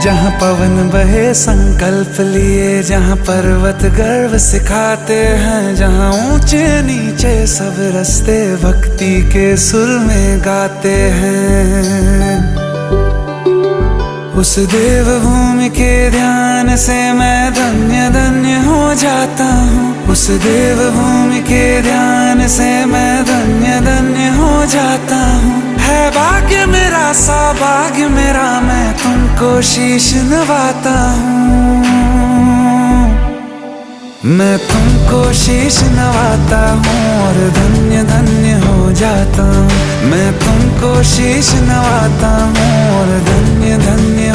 जहाँ पवन बहे संकल्प लिए, जहाँ पर्वत गर्व सिखाते हैं, जहाँ ऊंचे नीचे सब रास्ते भक्ति के सुर में गाते हैं। उस देव भूमि के ध्यान से मैं धन्य धन्य हो जाता हूँ। उस देव भूमि के ध्यान से मैं धन्य धन्य हो जाता हूँ। है भाग्य मेरा सौभाग्य मेरा, मैं तुमको शीश नवाता हूँ। मैं तुमको शीश नवाता हूँ और धन्य धन्य हो जाता हूँ। मैं तुमको शीश नवाता हूँ और धन्य धन्य